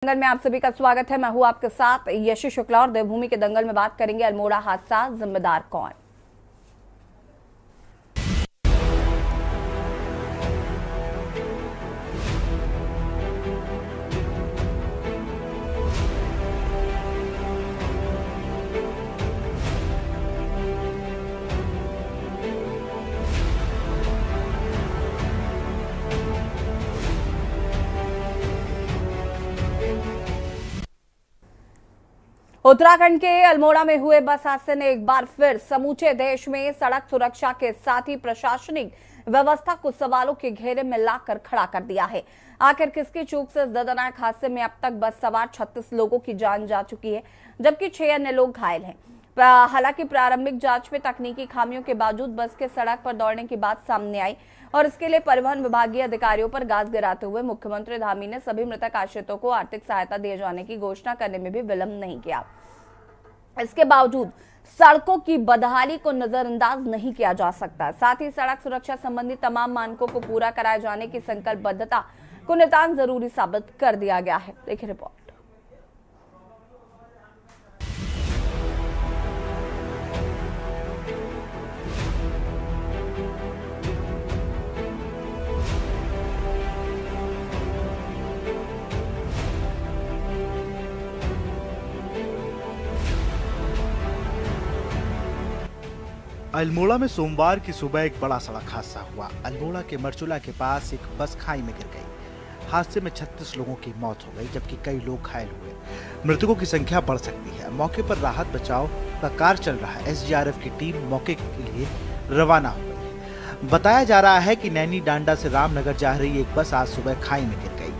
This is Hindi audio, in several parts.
दंगल में आप सभी का स्वागत है। मैं हूं आपके साथ यशी शुक्ला और देवभूमि के दंगल में बात करेंगे अल्मोड़ा हादसा, जिम्मेदार कौन। उत्तराखंड के अल्मोड़ा में हुए बस हादसे ने एक बार फिर समूचे देश में सड़क सुरक्षा के साथ ही प्रशासनिक व्यवस्था को सवालों के घेरे में लाकर खड़ा कर दिया है। आखिर किसकी चूक से इस दर्दनाक हादसे में अब तक बस सवार 36 लोगों की जान जा चुकी है, जबकि 6 अन्य लोग घायल हैं। हालांकि प्रारंभिक जांच में तकनीकी खामियों के बावजूद बस के सड़क पर दौड़ने की बात सामने आई और इसके लिए परिवहन विभागीय अधिकारियों पर गाज गिराते हुए मुख्यमंत्री धामी ने सभी मृतक आश्रितों को आर्थिक सहायता दिए जाने की घोषणा करने में भी विलंब नहीं किया। इसके बावजूद सड़कों की बदहाली को नजरअंदाज नहीं किया जा सकता। साथ ही सड़क सुरक्षा संबंधी तमाम मानकों को पूरा कराए जाने की संकल्पबद्धता को नितांत जरूरी साबित कर दिया गया है। देखिए रिपोर्ट। अल्मोड़ा में सोमवार की सुबह एक बड़ा सड़क हादसा हुआ। अल्मोड़ा के मरचुला के पास एक बस खाई में गिर गई। हादसे में 36 लोगों की मौत हो गई, जबकि कई लोग घायल हुए। मृतकों की संख्या बढ़ सकती है। मौके पर राहत बचाव का कार्य चल रहा है। एसडीआरएफ की टीम मौके के लिए रवाना हो गई। बताया जा रहा है कि नैनी डांडा से रामनगर जा रही एक बस आज सुबह खाई में गिर गई।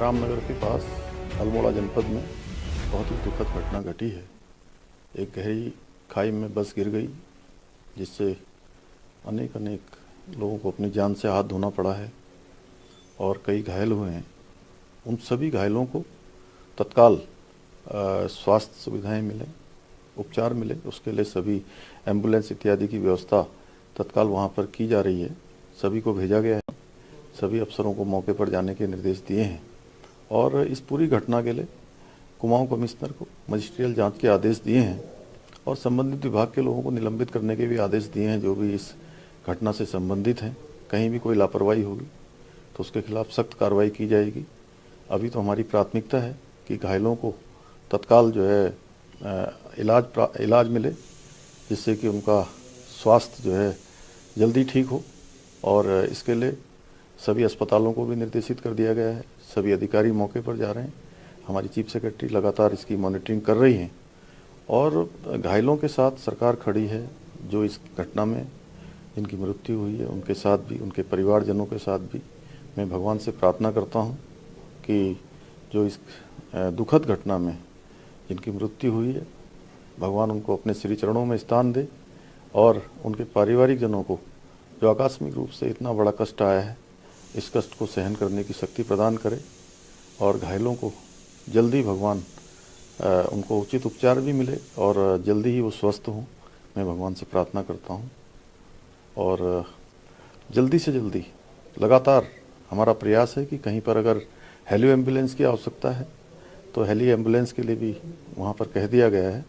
रामनगर के पास अल्मोड़ा जनपद में बहुत ही दुखद घटना घटी है। एक गहरी खाई में बस गिर गई, जिससे अनेक लोगों को अपनी जान से हाथ धोना पड़ा है और कई घायल हुए हैं। उन सभी घायलों को तत्काल स्वास्थ्य सुविधाएं मिले, उपचार मिले, उसके लिए सभी एम्बुलेंस इत्यादि की व्यवस्था तत्काल वहां पर की जा रही है। सभी को भेजा गया है। सभी अफसरों को मौके पर जाने के निर्देश दिए हैं और इस पूरी घटना के लिए कुमाऊं कमिश्नर को मजिस्ट्रियल जांच के आदेश दिए हैं और संबंधित विभाग के लोगों को निलंबित करने के भी आदेश दिए हैं, जो भी इस घटना से संबंधित हैं। कहीं भी कोई लापरवाही होगी तो उसके खिलाफ सख्त कार्रवाई की जाएगी। अभी तो हमारी प्राथमिकता है कि घायलों को तत्काल जो है इलाज मिले, जिससे कि उनका स्वास्थ्य जो है जल्दी ठीक हो। और इसके लिए सभी अस्पतालों को भी निर्देशित कर दिया गया है। सभी अधिकारी मौके पर जा रहे हैं। हमारी चीफ सेक्रेटरी लगातार इसकी मॉनिटरिंग कर रही हैं और घायलों के साथ सरकार खड़ी है। जो इस घटना में जिनकी मृत्यु हुई है उनके साथ भी, उनके परिवारजनों के साथ भी मैं भगवान से प्रार्थना करता हूं कि जो इस दुखद घटना में जिनकी मृत्यु हुई है, भगवान उनको अपने श्री चरणों में स्थान दे और उनके पारिवारिक जनों को जो आकस्मिक रूप से इतना बड़ा कष्ट आया है, इस कष्ट को सहन करने की शक्ति प्रदान करे और घायलों को जल्दी भगवान उनको उचित उपचार भी मिले और जल्दी ही वो स्वस्थ हों। मैं भगवान से प्रार्थना करता हूं और जल्दी से जल्दी लगातार हमारा प्रयास है कि कहीं पर अगर हेली एम्बुलेंस की आवश्यकता है तो हेली एम्बुलेंस के लिए भी वहां पर कह दिया गया है।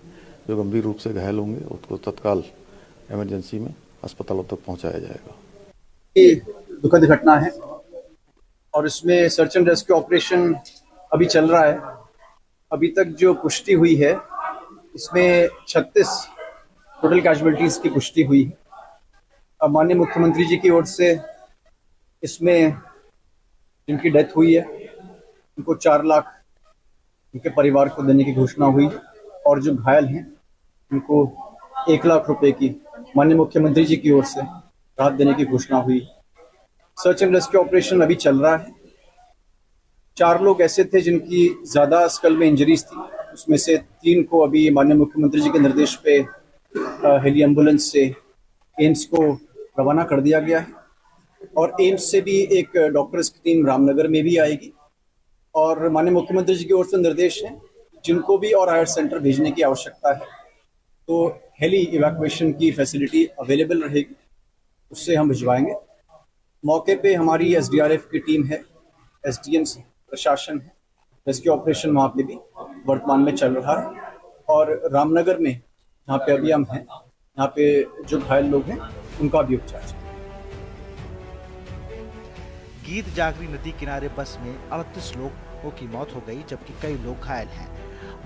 जो गंभीर रूप से घायल होंगे उसको तत्काल इमरजेंसी में अस्पतालों तक पहुंचाया जाएगा। ये दुखद घटना है और इसमें सर्च एंड रेस्क्यू ऑपरेशन अभी चल रहा है। अभी तक जो पुष्टि हुई है इसमें 36 टोटल कैजुअलिटीज की पुष्टि हुई है। अब माननीय मुख्यमंत्री जी की ओर से इसमें जिनकी डेथ हुई है उनको 4 लाख उनके परिवार को देने की घोषणा हुई है और जो घायल हैं उनको 1 लाख रुपए की माननीय मुख्यमंत्री जी की ओर से राहत देने की घोषणा हुई। सर्च एंड रेस्क्यू ऑपरेशन अभी चल रहा है। 4 लोग ऐसे थे जिनकी ज्यादा स्कल में इंजरीज थी, उसमें से 3 को अभी माननीय मुख्यमंत्री जी के निर्देश पे हेली एम्बुलेंस से एम्स को रवाना कर दिया गया है और एम्स से भी एक डॉक्टर्स की टीम रामनगर में भी आएगी और माननीय मुख्यमंत्री जी की ओर से निर्देश है जिनको भी और हायर सेंटर भेजने की आवश्यकता है तो हेली इवैक्यूएशन की फैसिलिटी अवेलेबल रहेगी, उससे हम भिजवाएंगे। मौके पे हमारी एसडीआरएफ की टीम है, एसडीएम प्रशासन है, रेस्क्यू ऑपरेशन वहाँ पे भी वर्तमान में चल रहा है। और रामनगर में जहाँ पे अभी हम हैं, यहाँ पे जो घायल लोग हैं उनका भी उपचार चल रहा है। गीत जागरी नदी किनारे बस में 38 लोगों की मौत हो गई जबकि कई लोग घायल हैं।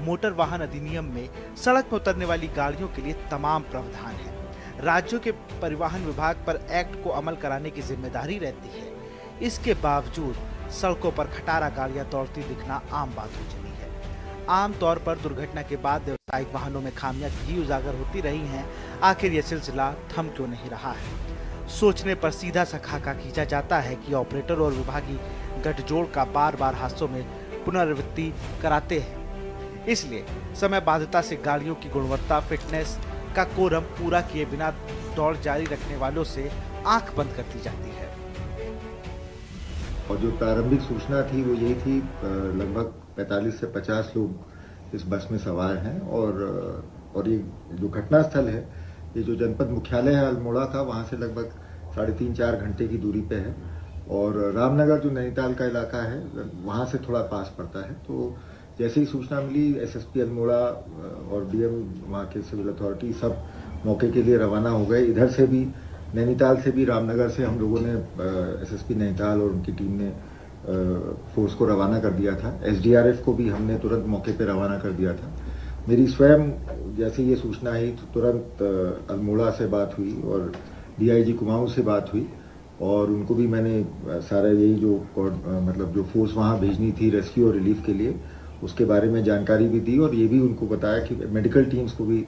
मोटर वाहन अधिनियम में सड़क पर उतरने वाली गाड़ियों के लिए तमाम प्रावधान है। राज्यों के परिवहन विभाग पर एक्ट को अमल कराने की जिम्मेदारी रहती है। इसके बावजूद सड़कों पर खटारा गाड़ियां दौड़ती दिखना आम बात हो चली है। आमतौर पर दुर्घटना के बाद व्यावसायिक वाहनों में खामियां भी उजागर होती रही हैं। आखिर यह सिलसिला थम क्यों नहीं रहा है? सोचने पर सीधा सा खाका खींचा जाता है कि ऑपरेटर और विभागीय गठजोड़ का बार बार हादसों में पुनरावृत्ति कराते हैं। इसलिए समयबाध्यता से गाड़ियों की गुणवत्ता, फिटनेस का कोरम पूरा किए बिना दौड़ जारी रखने वालों से आंख बंद कर दी जाती है। और जो प्रारंभिक सूचना थी वो यही थी, लगभग 45 से 50 लोग इस बस में सवार हैं और ये जो घटना स्थल है, ये जो जनपद मुख्यालय है अल्मोड़ा का, वहाँ से लगभग 3.5-4 घंटे की दूरी पे है। और रामनगर जो नैनीताल का इलाका है वहाँ से थोड़ा पास पड़ता है। तो जैसे ही सूचना मिली, एसएसपी अल्मोड़ा और डीएम वहाँ के सिविल अथॉरिटी सब मौके के लिए रवाना हो गए। इधर से भी, नैनीताल से भी, रामनगर से हम लोगों ने, एसएसपी नैनीताल और उनकी टीम ने फोर्स को रवाना कर दिया था। एसडीआरएफ को भी हमने तुरंत मौके पर रवाना कर दिया था। मेरी स्वयं जैसे ये सूचना आई तो तुरंत अल्मोड़ा से बात हुई और डीआईजी कुमाऊं से बात हुई और उनको भी मैंने सारा यही जो मतलब जो फोर्स वहाँ भेजनी थी रेस्क्यू और रिलीफ के लिए, उसके बारे में जानकारी भी दी और ये भी उनको बताया कि मेडिकल टीम्स को भी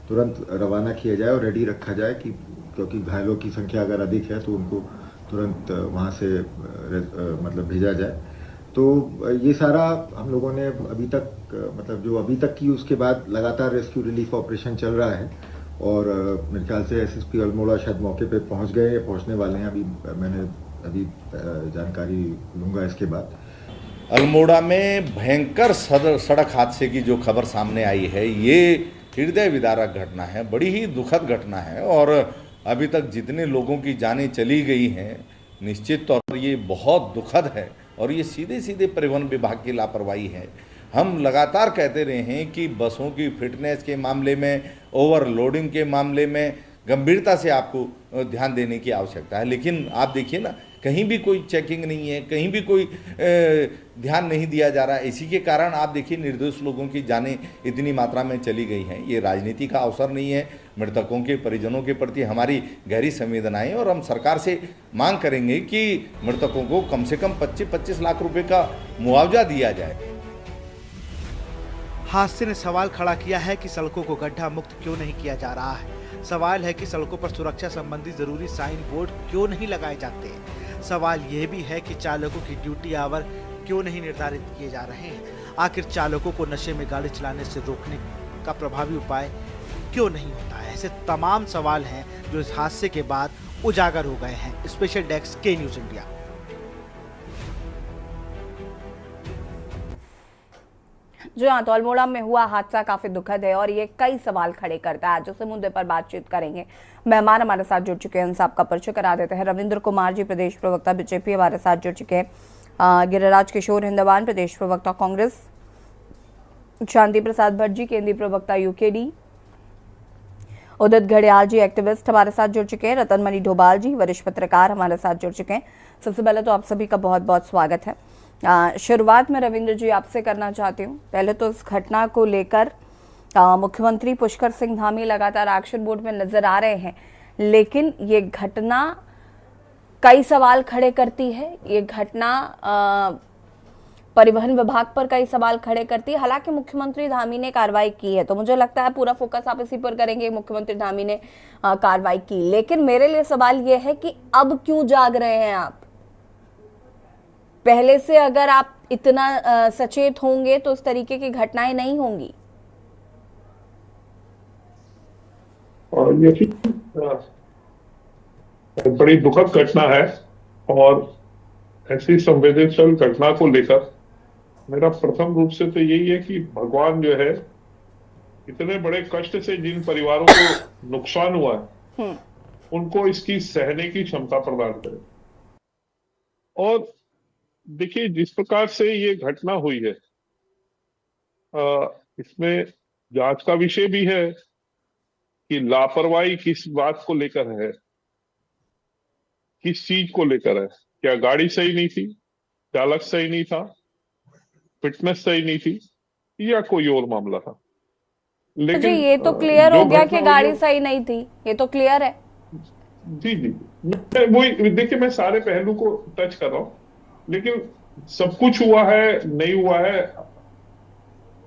तुरंत रवाना किया जाए और रेडी रखा जाए कि क्योंकि घायलों की संख्या अगर अधिक है तो उनको तुरंत वहाँ से मतलब भेजा जाए। तो ये सारा हम लोगों ने अभी तक, मतलब जो अभी तक की, उसके बाद लगातार रेस्क्यू रिलीफ ऑपरेशन चल रहा है और मेरे ख्याल से एसएसपी अल्मोड़ा शायद मौके पे पहुंच गए या पहुंचने वाले हैं। अभी जानकारी लूंगा इसके बाद। अल्मोड़ा में भयंकर सड़क हादसे की जो खबर सामने आई है, ये हृदय विदारक घटना है, बड़ी ही दुखद घटना है और अभी तक जितने लोगों की जानें चली गई हैं, निश्चित तौर पर ये बहुत दुखद है और ये सीधे सीधे परिवहन विभाग की लापरवाही है। हम लगातार कहते रहे हैं कि बसों की फिटनेस के मामले में, ओवरलोडिंग के मामले में गंभीरता से आपको ध्यान देने की आवश्यकता है, लेकिन आप देखिए ना, कहीं भी कोई चेकिंग नहीं है, कहीं भी कोई ध्यान नहीं दिया जा रहा है। इसी के कारण आप देखिए निर्दोष लोगों की जानें इतनी मात्रा में चली गई हैं। ये राजनीति का अवसर नहीं है। मृतकों के परिजनों के प्रति हमारी गहरी संवेदनाएं और हम सरकार से मांग करेंगे कि मृतकों को कम से कम 25-25 लाख रुपए का मुआवजा दिया जाए। हादसे ने सवाल खड़ा किया है कि सड़कों को गड्ढा मुक्त क्यों नहीं किया जा रहा है। सवाल है कि सड़कों पर सुरक्षा संबंधी जरूरी साइन बोर्ड क्यों नहीं लगाए जाते। सवाल यह भी है कि चालकों की ड्यूटी आवर क्यों नहीं निर्धारित किए जा रहे हैं। आखिर चालकों को नशे में गाड़ी चलाने से रोकने का प्रभावी उपाय क्यों नहीं होता है। ऐसे तमाम सवाल हैं जो इस हादसे के बाद उजागर हो गए हैं। स्पेशल डेस्क के न्यूज इंडिया। जो हाँ, तो अल्मोड़ा में हुआ हादसा काफी दुखद है और ये कई सवाल खड़े करता है। जिस मुद्दे पर बातचीत करेंगे, मेहमान हमारे साथ जुड़ चुके हैं, उनसे आपका परिचय करा देते हैं। रविंद्र कुमार जी, प्रदेश प्रवक्ता बीजेपी, हमारे साथ जुड़ चुके हैं। गिरिराज किशोर हिंदवान, प्रदेश प्रवक्ता कांग्रेस। शांति प्रसाद भट्ट जी, केंद्रीय प्रवक्ता यूकेडी। उदित घड़ियाल जी, एक्टिविस्ट, हमारे साथ जुड़ चुके हैं। रतनमणि डोभाल जी, वरिष्ठ पत्रकार, हमारे साथ जुड़ चुके हैं। सबसे पहले तो आप सभी का बहुत बहुत स्वागत है। शुरुआत में रविंद्र जी आपसे करना चाहती हूँ। पहले तो इस घटना को लेकर मुख्यमंत्री पुष्कर सिंह धामी लगातार एक्शन मोड में नजर आ रहे हैं, लेकिन ये घटना कई सवाल खड़े करती है। ये घटना परिवहन विभाग पर कई सवाल खड़े करती है। हालांकि मुख्यमंत्री धामी ने कार्रवाई की है, तो मुझे लगता है पूरा फोकस आप इसी पर करेंगे, मुख्यमंत्री धामी ने कार्रवाई की। लेकिन मेरे लिए सवाल यह है कि अब क्यों जाग रहे हैं आप? पहले से अगर आप इतना सचेत होंगे तो इस तरीके की घटनाएं नहीं होंगी। और ये बड़ी दुखद घटना है और ऐसी संवेदनशील घटना को लेकर मेरा प्रथम रूप से तो यही है कि भगवान जो है, इतने बड़े कष्ट से जिन परिवारों को नुकसान हुआ है उनको इसकी सहने की क्षमता प्रदान करे। और देखिए, जिस प्रकार से ये घटना हुई है, इसमें जांच का विषय भी है कि लापरवाही किस बात को लेकर है, किस चीज को लेकर है। क्या गाड़ी सही नहीं थी, चालक सही नहीं था, फिटनेस सही नहीं थी, या कोई और मामला था? जी, लेकिन ये तो क्लियर जो हो गया घटना कि हुई गाड़ी है, सही नहीं थी, ये तो क्लियर है। जी जी, मैं वही देखिए, मैं सारे पहलू को टच कर रहा हूं, लेकिन सब कुछ हुआ है नहीं हुआ है,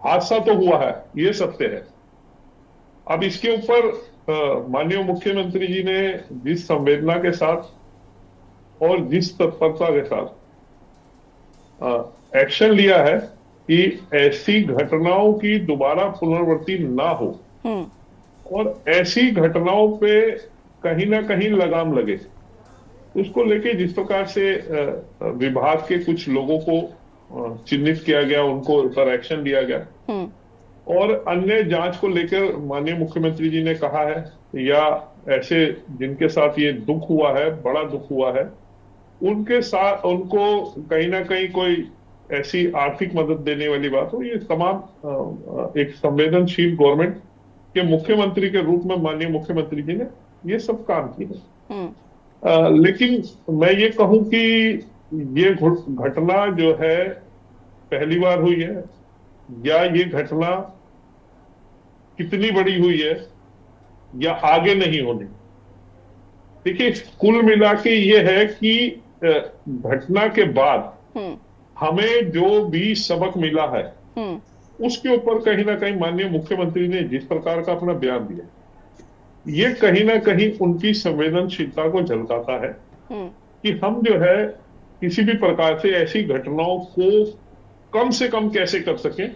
हादसा तो हुआ है, ये सत्य है। अब इसके ऊपर माननीय मुख्यमंत्री जी ने जिस संवेदना के साथ और जिस तत्परता के साथ एक्शन लिया है कि ऐसी घटनाओं की दोबारा पुनरावृत्ति ना हो और ऐसी घटनाओं पे कहीं ना कहीं लगाम लगे, उसको लेके जिस प्रकार से विभाग के कुछ लोगों को चिन्हित किया गया, उनको पर एक्शन लिया गया, और अन्य जांच को लेकर माननीय मुख्यमंत्री जी ने कहा है, या ऐसे जिनके साथ ये दुख हुआ है, बड़ा दुख हुआ है, उनके साथ उनको कहीं ना कहीं कोई ऐसी आर्थिक मदद देने वाली बात हो, ये तमाम एक संवेदनशील गवर्नमेंट के मुख्यमंत्री के रूप में माननीय मुख्यमंत्री जी ने ये सब काम किए। लेकिन मैं ये कहूं कि ये घटना जो है पहली बार हुई है, या ये घटना कितनी बड़ी हुई है, या आगे नहीं होनी। देखिए, कुल मिला के ये है कि घटना के बाद हमें जो भी सबक मिला है, उसके ऊपर कहीं ना कहीं माननीय मुख्यमंत्री ने जिस प्रकार का अपना बयान दिया, ये कहीं ना कहीं उनकी संवेदनशीलता को झलकाता है कि हम जो है किसी भी प्रकार से ऐसी घटनाओं को कम से कम कैसे कर सकें,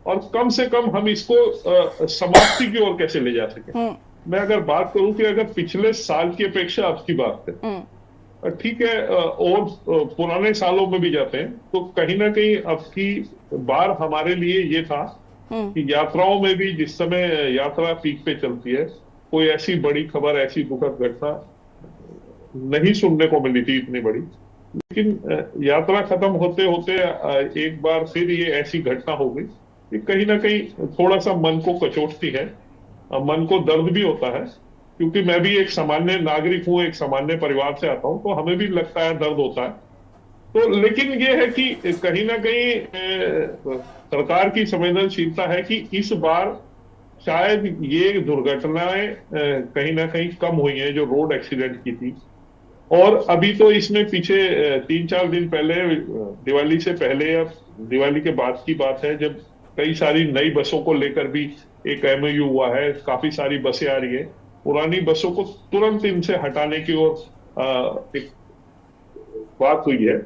और कम से कम हम इसको समाप्ति की ओर कैसे ले जा सकें। मैं अगर बात करूं कि अगर पिछले साल की अपेक्षा अब की बात है, ठीक है, और पुराने सालों में भी जाते हैं, तो कहीं ना कहीं अब की बार हमारे लिए ये था कि यात्राओं में भी जिस समय यात्रा पीक पे चलती है, कोई ऐसी बड़ी खबर, ऐसी दुखद घटना नहीं सुनने को मिली थी इतनी बड़ी। लेकिन यात्रा खत्म होते होते एक बार फिर ये ऐसी घटना हो गई, ये कहीं ना कहीं थोड़ा सा मन को कचोटती है, मन को दर्द भी होता है, क्योंकि मैं भी एक सामान्य नागरिक हूं, एक सामान्य परिवार से आता हूं, तो हमें भी लगता है, दर्द होता है। तो लेकिन ये है कि कहीं ना कहीं सरकार की संवेदनशीलता है कि इस बार शायद ये दुर्घटनाएं कहीं ना कहीं कम हुई हैं, जो रोड एक्सीडेंट की थी। और अभी तो इसमें पीछे 3-4 दिन पहले, दिवाली से पहले या दिवाली के बाद की बात है, जब कई सारी नई बसों को लेकर भी एक MOU हुआ है, काफी सारी बसें आ रही है, पुरानी बसों को तुरंत इनसे हटाने की ओर एक बात हुई है।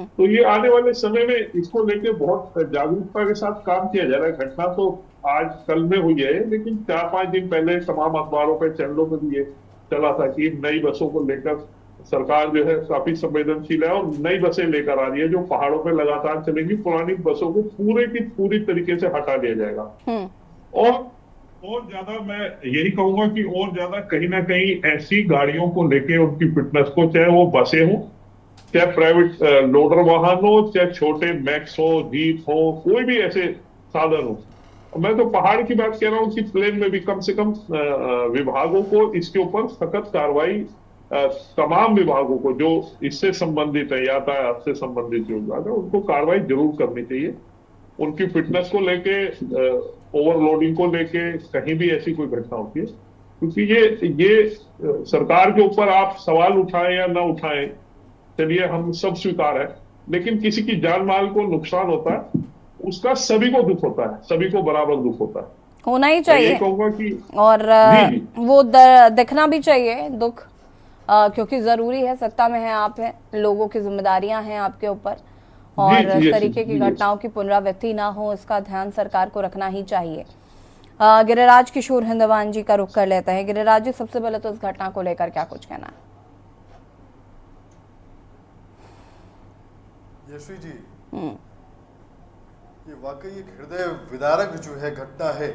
तो ये आने वाले समय में इसको लेकर बहुत जागरूकता के साथ काम किया जा रहा है। घटना तो आज कल में हुई है, लेकिन 4-5 दिन पहले तमाम अखबारों पे, चैनलों पे भी ये चला था कि नई बसों को लेकर सरकार जो है काफी संवेदनशील है और नई बसें लेकर आ रही है, जो पहाड़ों पे लगातार चलेंगी। पुरानी बसों को पूरे की पूरी तरीके से हटा दिया जाएगा। और ज्यादा मैं यही कहूंगा कि और ज्यादा कहीं ना कहीं ऐसी गाड़ियों को लेके उनकी फिटनेस को, चाहे वो बसें हो, चाहे प्राइवेट लोडर वाहन हो, चाहे छोटे मैक्स हो, जीप हो, कोई भी ऐसे साधन हो। मैं तो पहाड़ की बात कह रहा हूँ कि प्लेन में भी कम से कम विभागों को इसके ऊपर सख्त कार्रवाई, तमाम विभागों को जो इससे संबंधित है, यातायात से संबंधित जो विभाग है, उनको कार्रवाई जरूर करनी चाहिए। उनकी फिटनेस को लेके, ओवरलोडिंग को लेके कहीं भी ऐसी कोई घटना होती है, क्योंकि ये सरकार के ऊपर आप सवाल उठाएं या ना उठाएं, चलिए हम सब स्वीकार है, लेकिन किसी की जान माल को नुकसान होता है, उसका सभी को दुख होता है, सभी को बराबर दुख होता है, होना ही चाहिए। कहूंगा कि और वो दिखना भी चाहिए दुख, क्योंकि जरूरी है, सत्ता में है आप, हैं, लोगों की जिम्मेदारियां हैं आपके ऊपर, और इस तरीके की घटनाओं की पुनरावृत्ति ना हो, इसका ध्यान सरकार को रखना ही चाहिए। गिरिराज किशोर हिंदवान जी का रुख कर लेते हैं। गिरिराज जी, सबसे पहले तो इस घटना को लेकर क्या कुछ कहना है? यशवी जी, ये वाकई एक हृदय विदारक जो है घटना है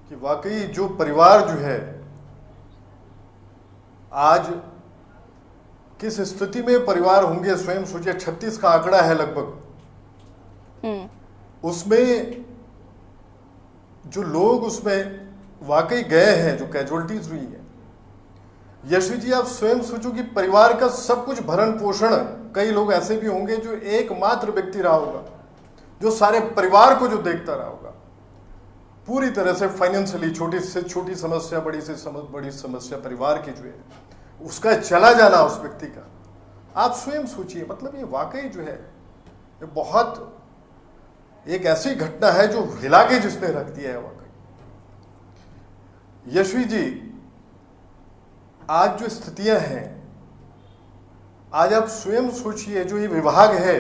कि वाकई जो परिवार जो है आज किस स्थिति में परिवार होंगे स्वयं सोचिए। 36 का आंकड़ा है लगभग। उसमें जो लोग उसमें वाकई गए हैं, जो कैजुअलिटीज हुई है, यशवी जी आप स्वयं सोचो कि परिवार का सब कुछ भरण पोषण, कई लोग ऐसे भी होंगे जो एकमात्र व्यक्ति रहा होगा जो सारे परिवार को जो देखता रहा होगा, पूरी तरह से फाइनेंशियली छोटी से छोटी समस्या, बड़ी समस्या परिवार की जो है उसका चला जाना उस व्यक्ति का, आप स्वयं सोचिए। मतलब ये वाकई जो है ये बहुत एक ऐसी घटना है जो हिला के जिसने रख दिया है वाकई। यशवी जी आज जो स्थितियां हैं, आज आप स्वयं सोचिए, जो ये विभाग है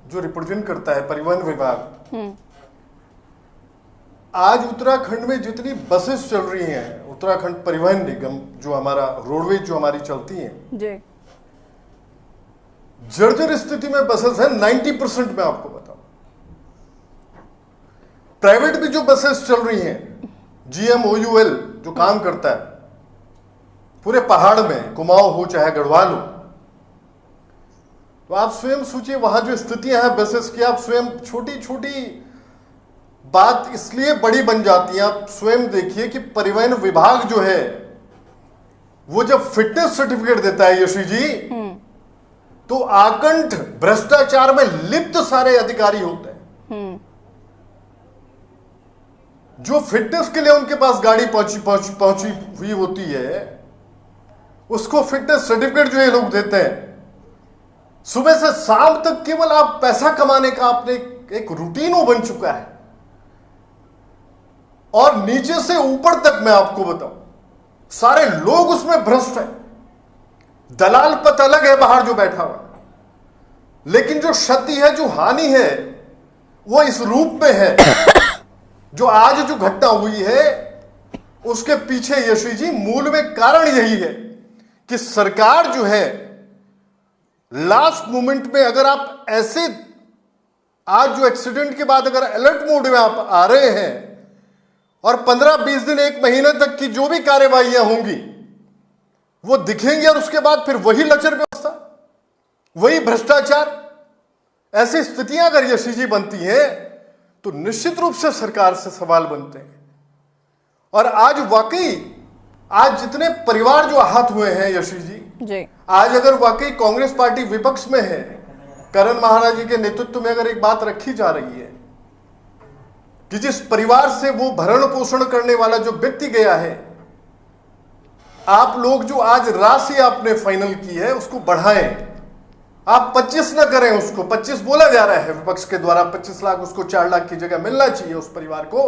जो रिप्रेजेंट करता है परिवहन विभाग, आज उत्तराखंड में जितनी बसेस चल रही हैं, उत्तराखंड परिवहन निगम जो हमारा रोडवेज जो हमारी चलती हैं जी, जर्जर स्थिति में बसेस हैं 90%। मैं आपको बताऊं प्राइवेट भी जो बसेस चल रही हैं, GMOUL जो काम करता है पूरे पहाड़ में, कुमाऊं हो चाहे गढ़वाल हो, तो आप स्वयं सोचिए वहां जो स्थितियां हैं बसेस की। आप स्वयं छोटी छोटी बात इसलिए बड़ी बन जाती है, आप स्वयं देखिए कि परिवहन विभाग जो है वो जब फिटनेस सर्टिफिकेट देता है यशवी जी, तो आकंठ भ्रष्टाचार में लिप्त सारे अधिकारी होते हैं। जो फिटनेस के लिए उनके पास गाड़ी पहुंची हुई होती है, उसको फिटनेस सर्टिफिकेट जो ये लोग देते हैं। सुबह से शाम तक केवल आप पैसा कमाने का आपने एक रूटीन हो बन चुका है, और नीचे से ऊपर तक मैं आपको बताऊं सारे लोग उसमें भ्रष्ट हैं। दलाल पता अलग है बाहर जो बैठा हुआ, लेकिन जो क्षति है, जो हानि है, वो इस रूप में है। जो आज जो घटना हुई है उसके पीछे यशवी जी मूल में कारण यही है कि सरकार जो है लास्ट मोमेंट में, अगर आप ऐसे आज जो एक्सीडेंट के बाद अगर अलर्ट मोड में आप आ रहे हैं और 15-20 दिन 1 महीने तक की जो भी कार्यवाहियां होंगी वो दिखेंगी, और उसके बाद फिर वही लचर व्यवस्था, वही भ्रष्टाचार, ऐसी स्थितियां अगर यशवी जी बनती हैं तो निश्चित रूप से सरकार से सवाल बनते हैं। और आज वाकई आज जितने परिवार जो आहत हुए हैं यशवी जी, आज अगर वाकई कांग्रेस पार्टी विपक्ष में है, करण महाराज जी के नेतृत्व में अगर एक बात रखी जा रही है कि जिस परिवार से वो भरण पोषण करने वाला जो व्यक्ति गया है, आप लोग जो आज राशि आपने फाइनल की है उसको बढ़ाएं, आप 25 न करें उसको। 25 बोला जा रहा है विपक्ष के द्वारा, 25 लाख उसको 4 लाख की जगह मिलना चाहिए उस परिवार को,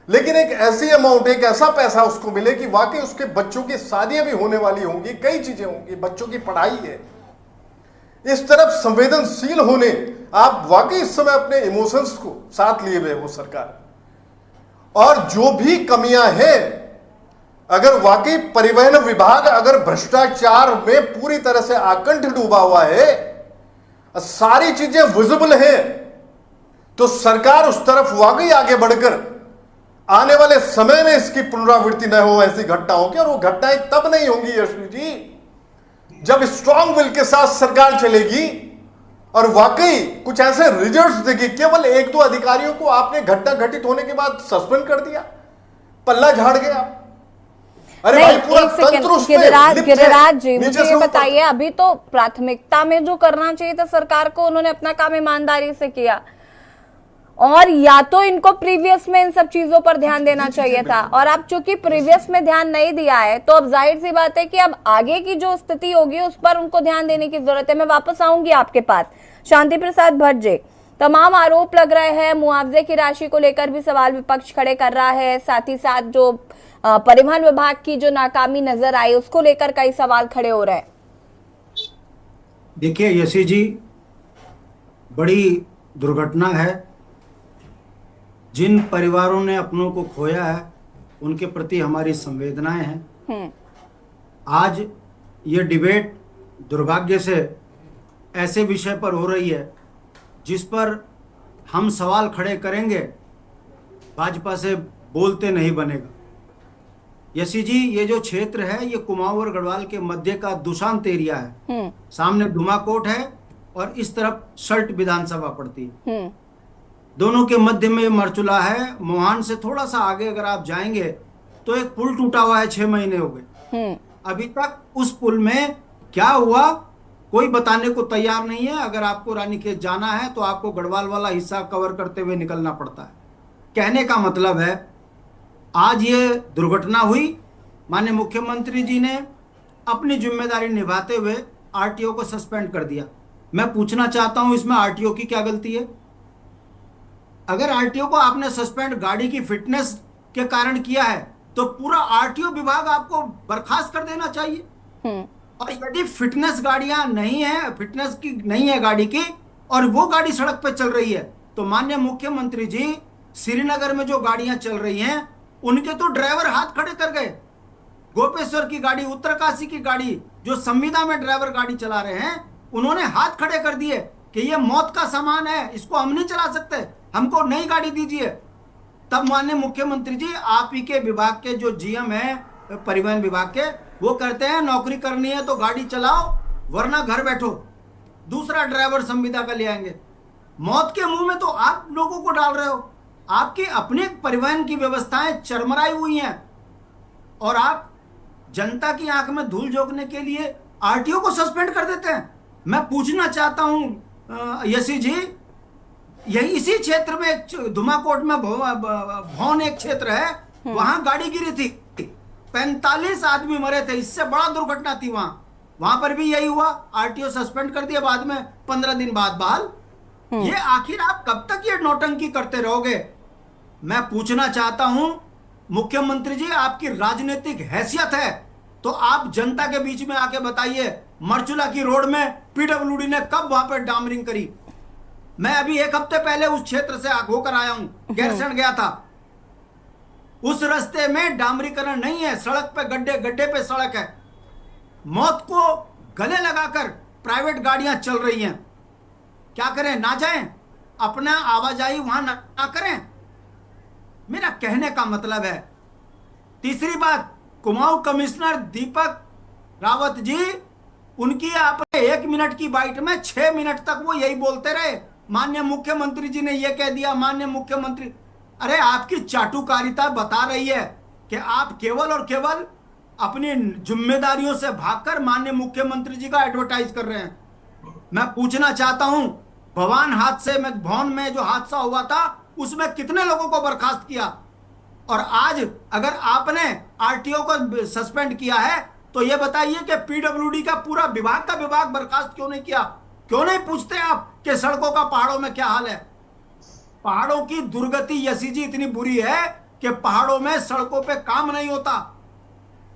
लेकिन एक ऐसी अमाउंट, एक ऐसा पैसा उसको मिले कि वाकई उसके बच्चों की शादियां भी होने वाली होंगी, कई चीजें होंगी, बच्चों की पढ़ाई है, इस तरफ संवेदनशील होने आप वाकई इस समय अपने इमोशंस को साथ लिए हुए हो सरकार। और जो भी कमियां हैं, अगर वाकई परिवहन विभाग अगर भ्रष्टाचार में पूरी तरह से आकंठ डूबा हुआ है, सारी चीजें विजिबल हैं, तो सरकार उस तरफ वाकई आगे बढ़कर आने वाले समय में इसकी पुनरावृत्ति न हो ऐसी घटनाओं की। और वो घटनाएं तब नहीं होंगी यशवी जी जब स्ट्रांग विल के साथ सरकार चलेगी और वाकई कुछ ऐसे रिजल्ट्स देगी। केवल 1-2 अधिकारियों को आपने घटना घटित होने के बाद सस्पेंड कर दिया, पल्ला झाड़ गया। अरे भाई पूरा तंत्र उसमें गिरिराज जी मुझे ये बताइए, अभी तो प्राथमिकता में जो करना चाहिए था सरकार को, उन्होंने अपना काम ईमानदारी से किया, और या तो इनको प्रीवियस में इन सब चीजों पर ध्यान देना चाहिए था, और अब चूंकि प्रीवियस में ध्यान नहीं दिया है तो अब जाहिर सी बात है कि अब आगे की जो स्थिति होगी उस पर उनको ध्यान देने की जरूरत है। मैं वापस आऊंगी आपके पास। शांति प्रसाद भट्ट जी, तमाम आरोप लग रहे हैं, मुआवजे की राशि को लेकर भी सवाल विपक्ष खड़े कर रहा है, साथ ही साथ जो परिवहन विभाग की जो नाकामी नजर आई उसको लेकर कई सवाल खड़े हो रहे हैं। देखिए यशी जी, बड़ी दुर्घटना है। जिन परिवारों ने अपनों को खोया है उनके प्रति हमारी संवेदनाएं हैं। आज ये डिबेट दुर्भाग्य से ऐसे विषय पर हो रही है जिस पर हम सवाल खड़े करेंगे, भाजपा से बोलते नहीं बनेगा। यशी जी, ये जो क्षेत्र है ये कुमाऊं और गढ़वाल के मध्य का दुशांत एरिया है। सामने धुमाकोट है और इस तरफ सल्ट विधानसभा पड़ती है। दोनों के मध्य में मरचुला है। मोहान से थोड़ा सा आगे अगर आप जाएंगे तो एक पुल टूटा हुआ है, 6 महीने हो गए। अभी तक उस पुल में क्या हुआ कोई बताने को तैयार नहीं है। अगर आपको रानीखेत जाना है तो आपको गढ़वाल वाला हिस्सा कवर करते हुए निकलना पड़ता है। कहने का मतलब है आज ये दुर्घटना हुई, माननीय मुख्यमंत्री जी ने अपनी जिम्मेदारी निभाते हुए आरटीओ को सस्पेंड कर दिया। मैं पूछना चाहता हूं इसमें आरटीओ की क्या गलती है? अगर आरटीओ को आपने सस्पेंड गाड़ी की फिटनेस के कारण किया है तो पूरा आरटीओ विभाग आपको बर्खास्त कर देना चाहिए। और यदि फिटनेस गाड़ियां नहीं है, फिटनेस की नहीं है गाड़ी की, और वो गाड़ी सड़क पे चल रही है, तो माननीय मुख्यमंत्री जी श्रीनगर में जो गाड़ियां चल रही हैं उनके तो ड्राइवर हाथ खड़े कर गए। गोपेश्वर की गाड़ी, उत्तरकाशी की गाड़ी, जो संविदा में ड्राइवर गाड़ी चला रहे हैं, उन्होंने हाथ खड़े कर दिए कि ये मौत का सामान है, इसको हम नहीं चला सकते, हमको नई गाड़ी दीजिए। तब माननीय मुख्यमंत्री जी आप ही के विभाग के जो जीएम है परिवहन विभाग के, वो कहते हैं नौकरी करनी है तो गाड़ी चलाओ वरना घर बैठो, दूसरा ड्राइवर संविदा का ले आएंगे। मौत के मुंह में तो आप लोगों को डाल रहे हो। आपकी अपनी परिवहन की व्यवस्थाएं चरमराई हुई हैं और आप जनता की आंख में धूल झोंकने के लिए आरटीओ को सस्पेंड कर देते हैं। मैं पूछना चाहता हूं यशी जी, यही इसी क्षेत्र में धुमाकोट में भौन एक क्षेत्र है, वहां गाड़ी गिरी थी, 45 आदमी मरे थे, इससे बड़ा दुर्घटना थी वहां पर भी यही हुआ। आरटीओ सस्पेंड कर दिया, बाद में 15 दिन बाद बहाल। ये आखिर आप कब तक ये नौटंकी करते रहोगे? मैं पूछना चाहता हूं मुख्यमंत्री जी, आपकी राजनीतिक हैसियत है तो आप जनता के बीच में आके बताइए मरचुला की रोड में पीडब्ल्यूडी ने कब वहां पर डामरिंग करी? मैं अभी 1 हफ्ते पहले उस क्षेत्र से होकर आया हूं, गैरसैंण गया था। उस रास्ते में डामरीकरण नहीं है, सड़क पे गड्ढे गड्ढे पे सड़क है। मौत को गले लगाकर प्राइवेट गाड़ियां चल रही हैं। क्या करें? ना जाएं? अपना आवाजाही वहां ना करें? मेरा कहने का मतलब है। तीसरी बात, कुमाऊं कमिश्नर दीपक रावत जी, उनकी आपने 1 मिनट की बाइट में 6 मिनट तक वो यही बोलते रहे, माननीय मुख्यमंत्री जी ने ये कह दिया, माननीय मुख्यमंत्री। अरे आपकी चाटुकारिता बता रही है कि आप केवल और केवल अपनी जिम्मेदारियों से भागकर माननीय मुख्यमंत्री जी का एडवर्टाइज कर रहे हैं। मैं पूछना चाहता हूं, भौन में जो हादसा हुआ था उसमें कितने लोगों को बर्खास्त किया? और आज अगर आपने आरटीओ को सस्पेंड किया है तो यह बताइए कि पीडब्ल्यूडी का पूरा विभाग बर्खास्त क्यों नहीं किया? क्यों नहीं पूछते आप कि सड़कों का पहाड़ों में क्या हाल है? पहाड़ों की दुर्गति यशी जी इतनी बुरी है कि पहाड़ों में सड़कों पे काम नहीं होता,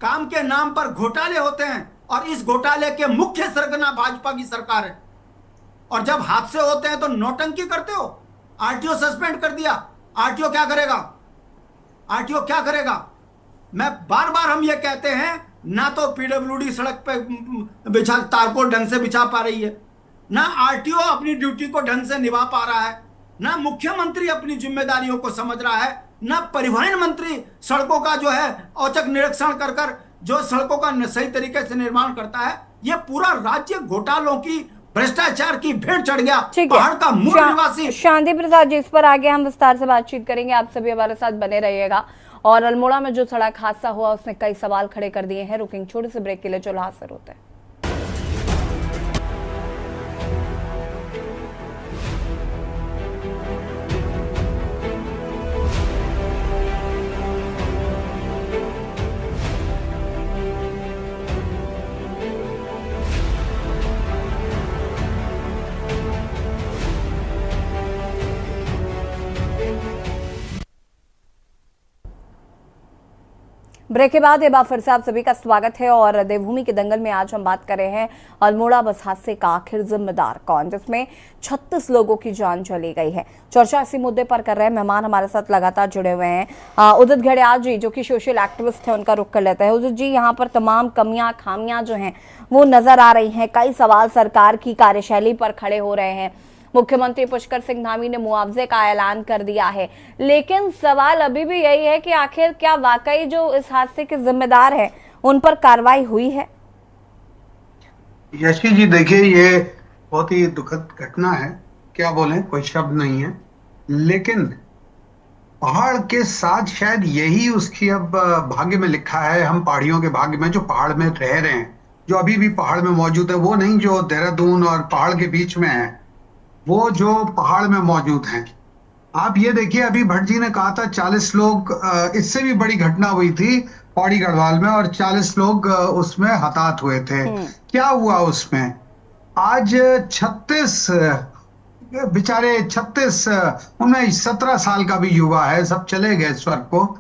काम के नाम पर घोटाले होते हैं, और इस घोटाले के मुख्य सरगना भाजपा की सरकार है। और जब हादसे होते हैं तो नौटंकी करते हो। आरटीओ सस्पेंड कर दिया, आरटीओ क्या करेगा? आरटीओ क्या करेगा? मैं बार बार हम ये कहते हैं, ना तो पीडब्ल्यूडी सड़क पे तारकोल ढंग से बिछा पा रही है, ना आरटीओ अपनी ड्यूटी को ढंग से निभा पा रहा है, ना मुख्यमंत्री अपनी जिम्मेदारियों को समझ रहा है, ना परिवहन मंत्री सड़कों का जो है औचक निरीक्षण कर जो सड़कों का सही तरीके से निर्माण करता है। ये पूरा राज्य घोटालों की, भ्रष्टाचार की भेंट चढ़ गया। पहाड़ का मूल निवासी शांति प्रसाद जी, इस पर आगे हम विस्तार से बातचीत करेंगे। आप सभी हमारे साथ बने रहिएगा। और अल्मोड़ा में जो सड़क हादसा हुआ उसने कई सवाल खड़े कर दिए हैं। रुकेंगे छोटे से ब्रेक के लिए, चलो हाजिर होते हैं। ब्रेक के बाद एक बार फिर से आप सभी का स्वागत है। और देवभूमि के दंगल में आज हम बात कर रहे हैं अल्मोड़ा बस हादसे का आखिर जिम्मेदार कौन, जिसमें 36 लोगों की जान चली गई है। चर्चा इसी मुद्दे पर कर रहे हैं। मेहमान हमारे साथ लगातार जुड़े हुए हैं। उदित घड़ियाल जी जो कि सोशल एक्टिविस्ट है, उनका रुख कर लेते हैं। उदित जी, यहाँ पर तमाम कमियां खामियां जो हैं वो नजर आ रही हैं। कई सवाल सरकार की कार्यशैली पर खड़े हो रहे हैं। मुख्यमंत्री पुष्कर सिंह धामी ने मुआवजे का ऐलान कर दिया है, लेकिन सवाल अभी भी यही है कि आखिर क्या वाकई जो इस हादसे के जिम्मेदार हैं उन पर कार्रवाई हुई है। यशी जी देखिए, ये बहुत ही दुखद घटना है, क्या बोलें, कोई शब्द नहीं है। लेकिन पहाड़ के साथ शायद यही उसकी अब भाग्य में लिखा है, हम पहाड़ियों के भाग्य में, जो पहाड़ में रह रहे हैं, जो अभी भी पहाड़ में मौजूद है, वो नहीं जो देहरादून और पहाड़ के बीच में है, वो जो पहाड़ में मौजूद हैं। आप ये देखिए, अभी भट्ट जी ने कहा था 40 लोग, इससे भी बड़ी घटना हुई थी पौड़ी गढ़वाल में और 40 लोग उसमें हताहत हुए थे। क्या हुआ उसमें? आज 36 बेचारे 17 साल का भी युवा है, सब चले गए स्वर्ग को।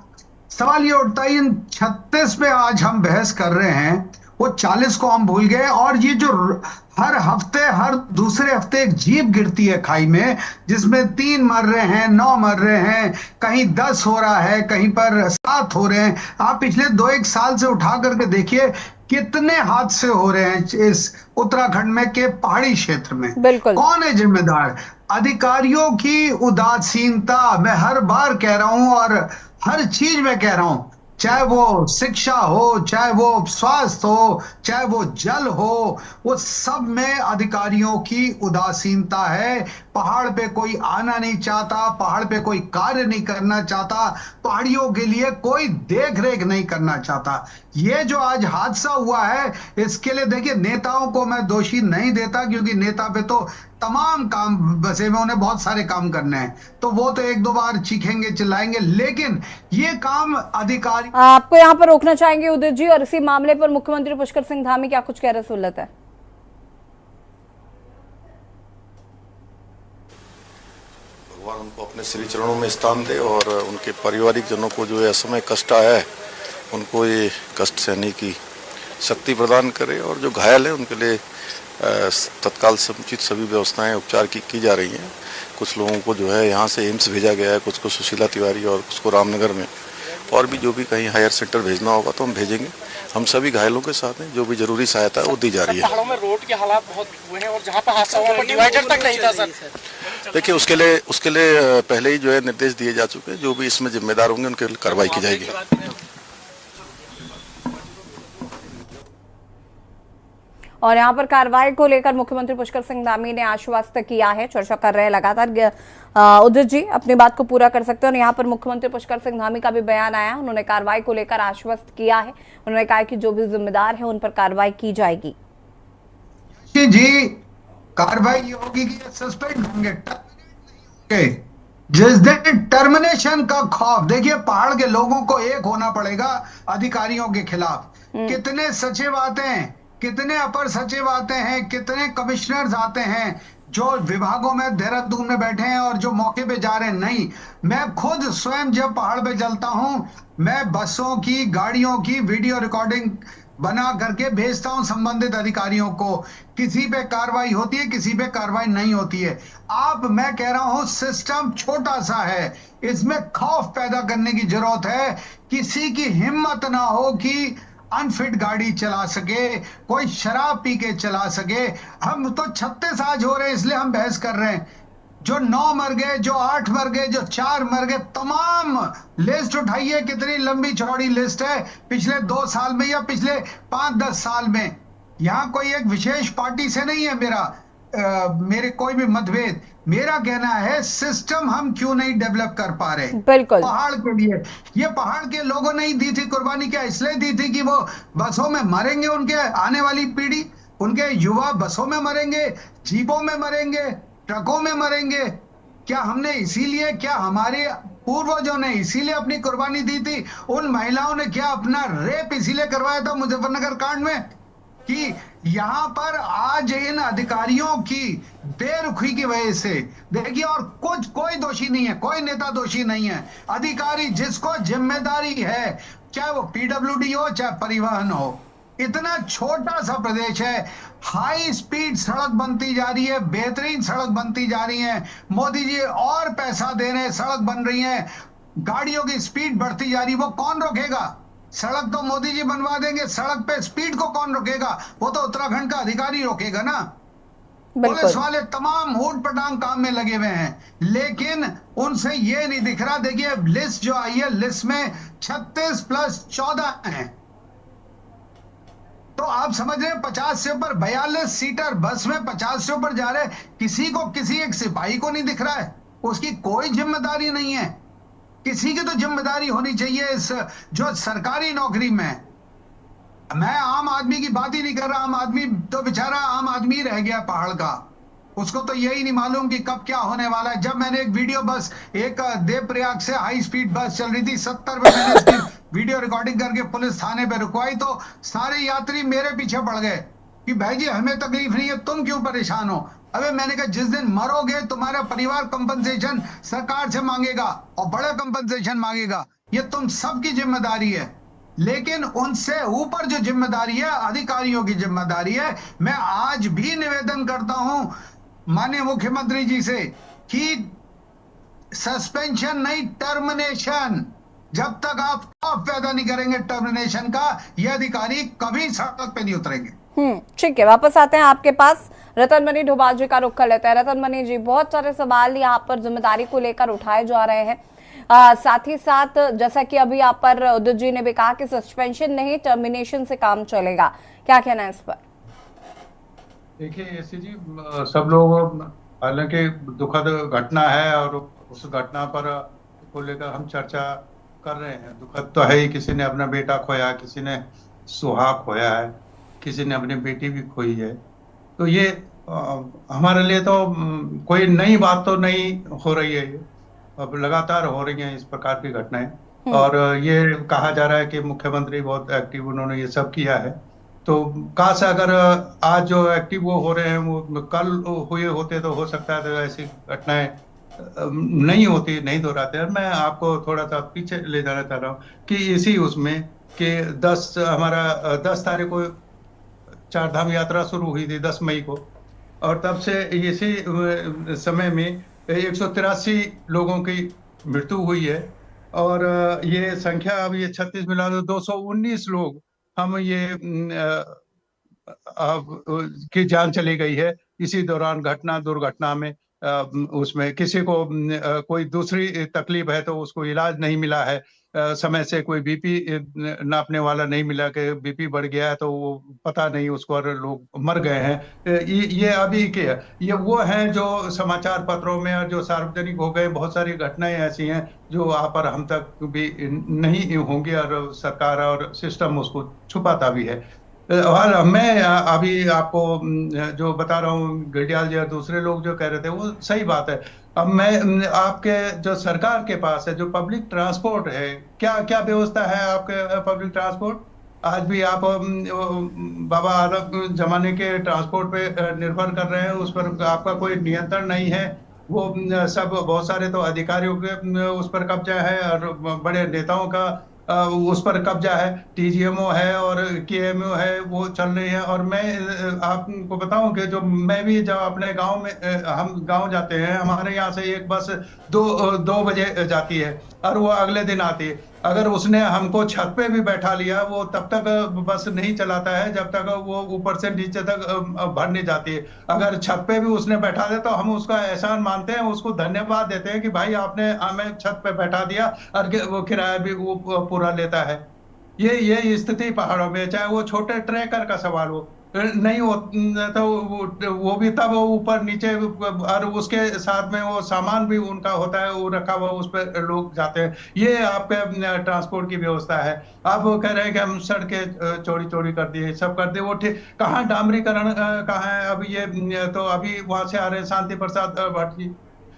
सवाल ये उठता है, इन 36 पे आज हम बहस कर रहे हैं, वो 40 को हम भूल गए। और ये जो हर हफ्ते, हर दूसरे हफ्ते एक जीप गिरती है खाई में, जिसमें 3 मर रहे हैं, 9 मर रहे हैं, कहीं 10 हो रहा है, कहीं पर 7 हो रहे हैं। आप पिछले 2-1 साल से उठा करके देखिए कितने हादसे हो रहे हैं इस उत्तराखंड में के पहाड़ी क्षेत्र में। बिल्कुल। कौन है जिम्मेदार? अधिकारियों की उदासीनता। मैं हर बार कह रहा हूं और हर चीज में कह रहा हूं, चाहे वो शिक्षा हो, चाहे वो स्वास्थ्य हो, चाहे वो जल हो, वो सब में अधिकारियों की उदासीनता है। पहाड़ पे कोई आना नहीं चाहता, पहाड़ पे कोई कार्य नहीं करना चाहता, पहाड़ियों के लिए कोई देख रेख नहीं करना चाहता। ये जो आज हादसा हुआ है, इसके लिए देखिए, नेताओं को मैं दोषी नहीं देता, क्योंकि नेता पे तो तमाम काम बसे में, उन्हें बहुत सारे काम करने हैं, तो वो तो 1-2 बार चीखेंगे, चिल्लाएंगे, लेकिन ये काम अधिकारी। आपको यहाँ पर रोकना चाहेंगे उदित जी, और इसी मामले पर मुख्यमंत्री पुष्कर सिंह धामी क्या कुछ कह रहे सुलत है? भगवान उनको अपने श्री चरणों में स्थान दे और उनके पारिवारिक जनों को जो असमय कष्ट आया है, उनको ये कष्ट सहने की शक्ति प्रदान करे, और जो घायल है उनके लिए तत्काल समुचित सभी व्यवस्थाएं उपचार की जा रही हैं। कुछ लोगों को जो है यहाँ से एम्स भेजा गया है, कुछ को सुशीला तिवारी और कुछ को रामनगर में, और भी जो भी कहीं हायर सेंटर भेजना होगा तो हम भेजेंगे। हम सभी घायलों के साथ हैं, जो भी जरूरी सहायता है वो दी जा रही है। पहाड़ों में रोड के हालात बहुत हुए हैं और जहाँ पर हादसा हुआ डिवाइडर तक नहीं था सर। देखिए, उसके लिए पहले ही जो है निर्देश दिए जा चुके हैं, जो भी इसमें जिम्मेदार होंगे उनके लिए कार्रवाई की जाएगी। और यहाँ पर कार्रवाई को लेकर मुख्यमंत्री पुष्कर सिंह धामी ने आश्वस्त किया है, चर्चा कर रहे हैं लगातार। उदित जी अपनी बात को पूरा कर सकते हैं। और यहाँ पर मुख्यमंत्री पुष्कर सिंह धामी का भी बयान आया, उन्होंने कार्रवाई को लेकर आश्वस्त किया है। उन्होंने कहा कि जो भी जिम्मेदार है उन पर कार्रवाई की जाएगी। जी, कार्रवाई ये होगी कि सस्पेंड होंगे। जिस दिन टर्मिनेशन का खौफ, देखिए पहाड़ के लोगों को एक होना पड़ेगा अधिकारियों के खिलाफ। कितने सचिव आते हैं, कितने अपर सचिव आते हैं, कितने कमिश्नर्स आते हैं जो विभागों में देहरादून में बैठे हैं और जो मौके पे जा रहे हैं। नहीं, मैं खुद स्वयं जब पहाड़ पे चलता हूं, मैं बसों की, गाड़ियों की वीडियो रिकॉर्डिंग बना करके भेजता हूं संबंधित अधिकारियों को। किसी पे कार्रवाई होती है, किसी पे कार्रवाई नहीं होती है। मैं कह रहा हूं, सिस्टम छोटा सा है, इसमें खौफ पैदा करने की जरूरत है। किसी की हिम्मत ना हो कि अनफिट गाड़ी चला सके, कोई शराब पी के चला सके। हम तो 36 आज हो रहे हैं, इसलिए हम बहस कर रहे हैं। जो 9 मर गए, जो 8 मर गए, जो 4 मर गए, तमाम लिस्ट उठाइए, कितनी लंबी चौड़ी लिस्ट है पिछले 2 साल में या पिछले 5-10 साल में। यहाँ कोई एक विशेष पार्टी से नहीं है मेरे कोई भी मतभेद। मेरा कहना है, सिस्टम हम क्यों नहीं डेवलप कर पा रहे। बिल्कुल। पहाड़ के लिए ये पहाड़ के लोगों ने ही दी थी कुर्बानी। क्या इसलिए दी थी कि वो बसों में मरेंगे, उनके आने वाली पीढ़ी, उनके युवा बसों में मरेंगे, जीपों में मरेंगे, ट्रकों में मरेंगे? क्या हमने इसीलिए, क्या हमारे पूर्वजों ने इसीलिए अपनी कुर्बानी दी थी? उन महिलाओं ने क्या अपना रेप इसीलिए करवाया था मुजफ्फरनगर कांड में कि यहां पर आज इन अधिकारियों की बेरुखी की वजह से, देखिए, और कोई दोषी नहीं है, कोई नेता दोषी नहीं है। अधिकारी जिसको जिम्मेदारी है, चाहे वो पीडब्ल्यूडी हो, चाहे परिवहन हो, इतना छोटा सा प्रदेश है, हाई स्पीड सड़क बनती जा रही है, बेहतरीन सड़क बनती जा रही है, मोदी जी और पैसा दे रहे हैं, सड़क बन रही है, गाड़ियों की स्पीड बढ़ती जा रही है। वो कौन रोकेगा? सड़क तो मोदी जी बनवा देंगे, सड़क पे स्पीड को कौन रोकेगा? वो तो उत्तराखंड का अधिकारी रोकेगा ना। पुलिस वाले तमाम ऊट पटांग काम में लगे हुए हैं, लेकिन उनसे ये नहीं दिख रहा। देखिए लिस्ट जो आई है, लिस्ट में 36 + 14 हैं। तो आप समझ रहे हैं 50 से ऊपर 42 सीटर बस में 50 से ऊपर जा रहे, किसी को, किसी एक सिपाही को नहीं दिख रहा है, उसकी कोई जिम्मेदारी नहीं है। किसी की तो जिम्मेदारी होनी चाहिए इस जो सरकारी नौकरी में। मैं आम आदमी की बात ही नहीं कर रहा, आम आदमी तो बेचारा आम आदमी रह गया पहाड़ का, उसको तो यही नहीं मालूम कि कब क्या होने वाला है। जब मैंने एक वीडियो बस, एक देवप्रयाग से हाई स्पीड बस चल रही थी 70 में, मैंने इसकी वीडियो रिकॉर्डिंग करके पुलिस थाने पे रुकवाई तो सारे यात्री मेरे पीछे पड़ गए कि भाई जी हमें तकलीफ नहीं है, तुम क्यों परेशान हो। अबे मैंने कहा जिस दिन मरोगे तुम्हारा परिवार कंपनसेशन सरकार से मांगेगा और बड़ा कंपनसेशन मांगेगा, ये तुम सबकी जिम्मेदारी है। लेकिन उनसे ऊपर जो जिम्मेदारी है अधिकारियों की जिम्मेदारी है। मैं आज भी निवेदन करता हूं माननीय मुख्यमंत्री जी से कि सस्पेंशन नहीं, टर्मिनेशन। जब तक आप खौफ पैदा नहीं करेंगे टर्मिनेशन का, ये अधिकारी कभी सड़क पे नहीं उतरेंगे। ठीक है, वापस आते हैं आपके पास। रतन मनी डोभाल जी का रुख कर लेते हैं। रतन मनी जी, बहुत सारे सवाल यहाँ पर जिम्मेदारी को लेकर उठाए जा रहे हैं। साथ ही साथ जैसा कि अभी यहाँ पर उदित जी ने भी कहा कि सस्पेंशन नहीं टर्मिनेशन से काम चलेगा, क्या कहना है इस पर? देखिए एसी जी, सब लोग, हालांकि दुखद घटना है और उस घटना पर को लेकर हम चर्चा कर रहे हैं। दुखद तो है ही, किसी ने अपना बेटा खोया, किसी ने सुहाग खोया है, किसी ने अपनी बेटी भी खोई है। तो ये हमारे लिए तो कोई नई बात तो नहीं हो रही है, ये अब लगातार हो रही हैं इस प्रकार की घटनाएं। और ये कहा जा रहा है कि मुख्यमंत्री बहुत एक्टिव, उन्होंने ये सब किया है। तो काश अगर आज जो एक्टिव वो हो रहे हैं वो कल हुए होते तो हो सकता है तो ऐसी घटनाएं नहीं होती, नहीं दोहराते। मैं आपको थोड़ा सा पीछे ले जाना चाह रहा हूँ कि इसी उसमें कि 10 तारीख को चारधाम यात्रा शुरू हुई थी 10 मई को, और तब से इसी समय में 183 लोगों की मृत्यु हुई है। और ये संख्या अब ये 36 मिला तो 219 लोग हम ये की जान चली गई है इसी दौरान दुर्घटना में। उसमें किसी को कोई दूसरी तकलीफ है तो उसको इलाज नहीं मिला है, समय से कोई बीपी नापने वाला नहीं मिला कि बीपी बढ़ गया है तो वो पता नहीं उसको, और लोग मर गए हैं। ये अभी के ये वो हैं जो समाचार पत्रों में और जो सार्वजनिक हो गए। बहुत सारी घटनाएं ऐसी हैं जो आप और हम तक भी नहीं होंगी और सरकार और सिस्टम उसको छुपाता भी है। और मैं अभी आपको जो बता रहा हूँ, गढ़ियाल जी और दूसरे लोग जो कह रहे थे वो सही बात है। अब मैं आपके जो सरकार के पास है जो पब्लिक ट्रांसपोर्ट है, क्या व्यवस्था है आपके पब्लिक ट्रांसपोर्ट? आज भी आप बाबा आदम जमाने के ट्रांसपोर्ट पे निर्भर कर रहे हैं, उस पर आपका कोई नियंत्रण नहीं है। वो सब बहुत सारे तो अधिकारियों के उस पर कब्जा है और बड़े नेताओं का उस पर कब्जा है। टीजीएमओ है और केएमओ है, वो चल रही है। और मैं आपको बताऊं कि जो मैं भी जब अपने गांव में, हम गांव जाते हैं, हमारे यहाँ से एक बस 2 बजे जाती है और वो अगले दिन आती है। अगर उसने हमको छत पे भी बैठा लिया, वो तब तक बस नहीं चलाता है जब तक वो ऊपर से नीचे तक भर नहीं जाती है। अगर छत पे भी उसने बैठा दे तो हम उसका एहसान मानते हैं, उसको धन्यवाद देते हैं कि भाई आपने हमें छत पे बैठा दिया, और वो किराया भी वो पूरा लेता है। ये स्थिति पहाड़ों में, चाहे वो छोटे ट्रैकर का सवाल हो, नहीं हो तो वो भी तब ऊपर नीचे, और उसके साथ में वो सामान भी उनका होता है, वो रखा हुआ, उस पर लोग जाते हैं। ये आपके ट्रांसपोर्ट की व्यवस्था है। आप कह रहे हैं कि हम सड़कें चौड़ी कर दिए, सब कर दिए, वो ठीक। कहाँ डामरीकरण कहाँ है? अभी ये तो अभी वहां से आ रहे हैं शांति प्रसाद भट्ट जी,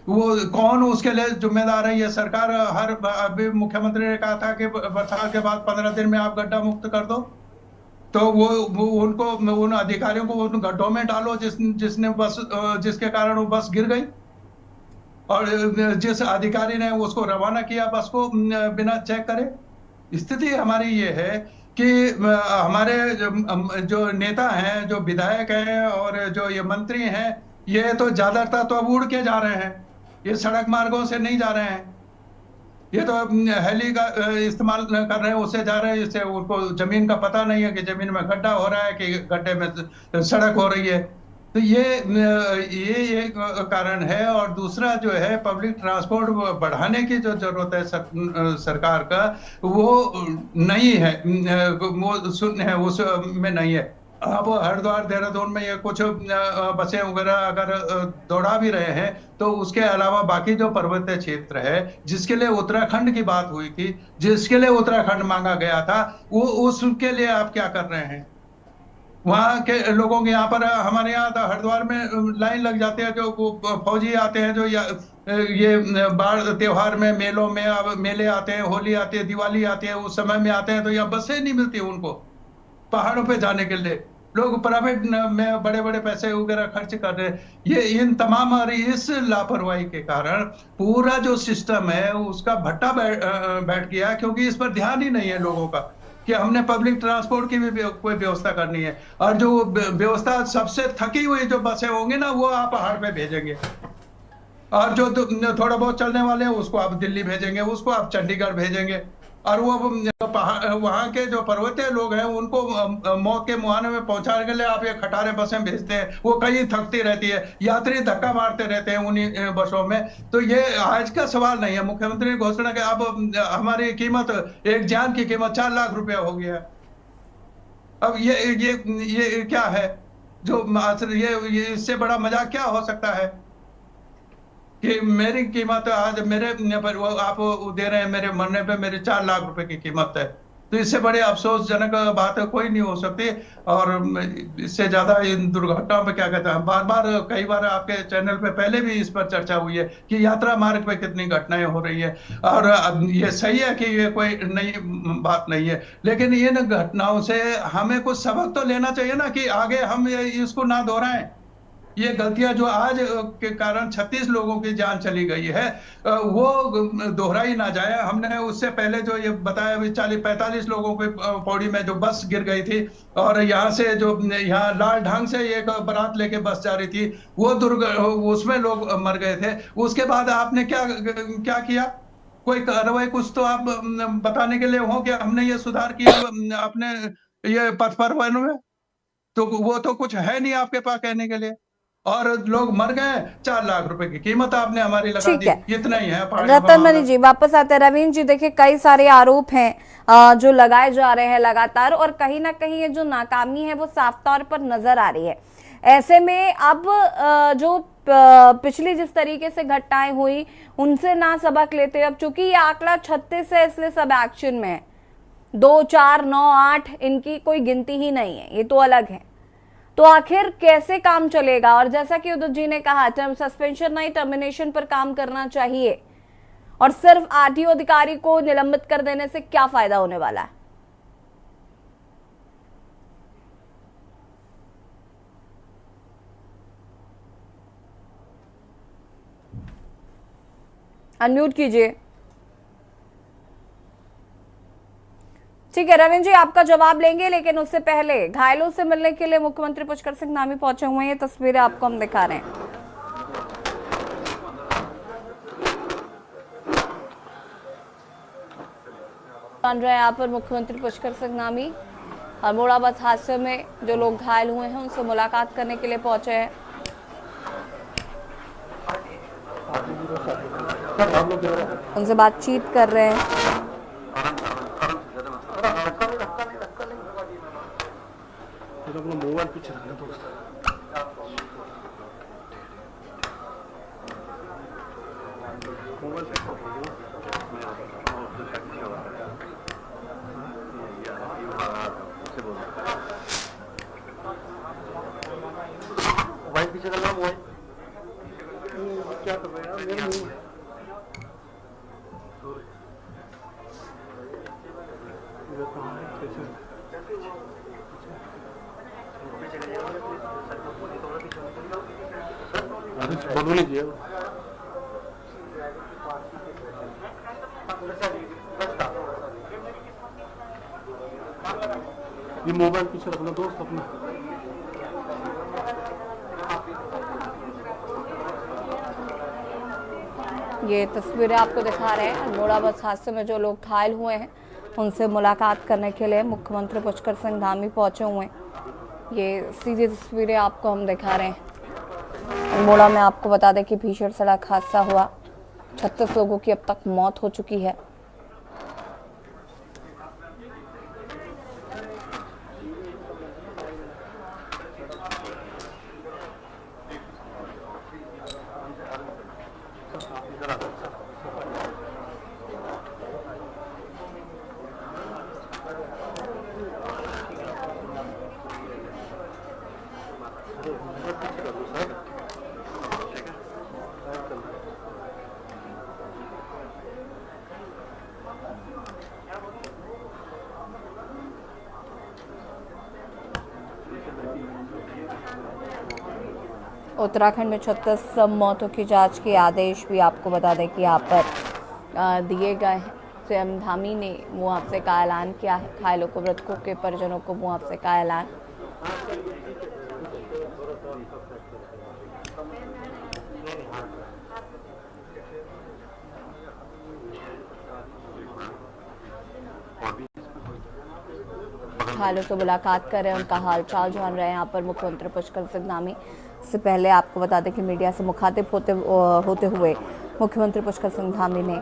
वो कौन उसके लिए जिम्मेदार है? ये सरकार। अभी मुख्यमंत्री ने कहा था कि बरसात के बाद 15 दिन में आप गड्ढा मुक्त कर दो, तो वो उनको, उन अधिकारियों को उन गड्ढों में डालो जिसके कारण वो बस गिर गई, और जिस अधिकारी ने उसको रवाना किया बस को बिना चेक करे। स्थिति हमारी ये है कि हमारे जो नेता हैं, जो विधायक हैं और जो ये मंत्री हैं, ये तो ज्यादातर तो अब उड़ के जा रहे हैं, ये सड़क मार्गों से नहीं जा रहे हैं। ये तो हेली का इस्तेमाल कर रहे हैं, उससे जा रहे हैं। इससे उनको जमीन का पता नहीं है कि जमीन में गड्ढा हो रहा है कि गड्ढे में सड़क हो रही है। तो ये एक कारण है। और दूसरा जो है पब्लिक ट्रांसपोर्ट बढ़ाने की जो जरूरत है सरकार का, वो नहीं है, वो शून्य है, उस में नहीं है। अब हरिद्वार देहरादून में ये कुछ बसें वगैरह अगर दौड़ा भी रहे हैं, तो उसके अलावा बाकी जो पर्वतीय क्षेत्र है, जिसके लिए उत्तराखंड की बात हुई थी, जिसके लिए उत्तराखंड मांगा गया था, वो उसके लिए आप क्या कर रहे हैं? वहां के लोगों के यहाँ पर, हमारे यहाँ तो हरिद्वार में लाइन लग जाते हैं, जो फौजी आते हैं, जो ये बाढ़ त्योहार में, मेलों में, अब मेले आते हैं, होली आती है, दिवाली आती है, उस समय में आते हैं, तो यहाँ बसें नहीं मिलती उनको पहाड़ों पे जाने के लिए। लोग प्राइवेट में बड़े बड़े पैसे वगैरह खर्च कर रहे हैं। ये इन तमाम और इस लापरवाही के कारण पूरा जो सिस्टम है उसका भट्टा बैठ गया, क्योंकि इस पर ध्यान ही नहीं है लोगों का कि हमने पब्लिक ट्रांसपोर्ट की भी कोई व्यवस्था करनी है। और जो व्यवस्था, सबसे थकी हुई जो बसें होंगी ना, वो आप पहाड़ पे भेजेंगे, और जो थोड़ा बहुत चलने वाले हैं उसको आप दिल्ली भेजेंगे, उसको आप चंडीगढ़ भेजेंगे। और वो वहां के जो पर्वतीय लोग हैं उनको मौत के मुहाने में पहुंचाने के लिए आप ये खटारे बसें भेजते हैं, वो कहीं थकती रहती है, यात्री धक्का मारते रहते हैं उन्हीं बसों में। तो ये आज का सवाल नहीं है। मुख्यमंत्री ने घोषणा की, अब हमारी कीमत, एक जान की कीमत 4 लाख रुपया हो गया है। अब ये क्या है? जो ये इससे बड़ा मजाक क्या हो सकता है कि मेरी कीमत आज मेरे पर आप दे रहे हैं, मेरे मरने पे मेरे 4 लाख रुपए की कीमत है। तो इससे बड़े अफसोसजनक बात कोई नहीं हो सकती। और इससे ज्यादा इन दुर्घटनाओं पे क्या कहते हैं, बार बार कई बार आपके चैनल पे पहले भी इस पर चर्चा हुई है कि यात्रा मार्ग पे कितनी घटनाएं हो रही है। और ये सही है कि ये कोई नई बात नहीं है, लेकिन इन घटनाओं से हमें कुछ सबक तो लेना चाहिए ना, कि आगे हम इसको ना दोहराएं। ये गलतियां जो आज के कारण 36 लोगों की जान चली गई है, वो दोहराई ना जाए। हमने उससे पहले जो ये बताया, 40-45 लोगों की पौड़ी में जो बस गिर गई थी, और यहाँ से जो यहाँ लाल ढंग से एक बारात लेके बस जा रही थी, वो उसमें लोग मर गए थे। उसके बाद आपने क्या किया? कोई कार्रवाई कुछ तो आप बताने के लिए हो कि हमने ये सुधार किया अपने ये पथ परिवहन में? तो वो तो कुछ है नहीं आपके पास कहने के लिए। और लोग मर गए, 4 लाख रुपए की कीमत आपने हमारी लगा दी, इतना ही है। रतन मनी जी वापस आते हैं। रवीन जी, देखिए कई सारे आरोप हैं जो लगाए जा रहे हैं लगातार, और कहीं ना कहीं ये जो नाकामी है वो साफ तौर पर नजर आ रही है। ऐसे में अब जो पिछली जिस तरीके से घटनाएं हुई उनसे ना सबक लेते, अब चूंकि ये आंकड़ा 36 है इसलिए सब एक्शन में है, 2, 4, 9, 8 इनकी कोई गिनती ही नहीं है, ये तो अलग है। तो आखिर कैसे काम चलेगा? और जैसा कि उद्धव जी ने कहा, सस्पेंशन नहीं टर्मिनेशन पर काम करना चाहिए, और सिर्फ आरटीओ अधिकारी को निलंबित कर देने से क्या फायदा होने वाला है? अनम्यूट कीजिए। ठीक है रविंद्र जी, आपका जवाब लेंगे, लेकिन उससे पहले घायलों से मिलने के लिए मुख्यमंत्री पुष्कर सिंह धामी पहुंचे हुए हैं। ये तस्वीरें आपको हम दिखा रहे हैं। यहाँ पर मुख्यमंत्री पुष्कर सिंह धामी अल्मोड़ा बस हादसे में जो लोग घायल हुए हैं उनसे मुलाकात करने के लिए पहुंचे हैं। उनसे बातचीत कर रहे हैं। मोबाइल पीछे रखना थोड़ा सा। मोबाइल पीछे करना, मोबाइल क्या कर रहे हैं मेरे मुंह बोलो लीजिए। ये मोबाइल पीछे रखना दोस्त अपना। ये तस्वीरें आपको दिखा रहे हैं अल्मोड़ा बस हादसे में जो लोग घायल हुए हैं उनसे मुलाकात करने के लिए मुख्यमंत्री पुष्कर सिंह धामी पहुंचे हुए हैं। ये सीधी तस्वीरें आपको हम दिखा रहे हैं। अल्मोड़ा में आपको बता दें कि भीषण सड़क हादसा हुआ, 36 लोगों की अब तक मौत हो चुकी है। उत्तराखंड में 36 मौतों की जांच के आदेश भी आपको बता दें कि यहाँ पर दिए गए हैं। सीएम धामी ने मुआवजे का ऐलान किया है। घायलों को, मृतकों के परिजनों को मुआवजे का ऐलान। घायलों से मुलाकात कर रहे हैं, उनका हालचाल जान रहे हैं। यहाँ पर मुख्यमंत्री पुष्कर सिंह धामी से पहले आपको बता दें कि मीडिया से मुखातिब होते हुए मुख्यमंत्री पुष्कर सिंह धामी ने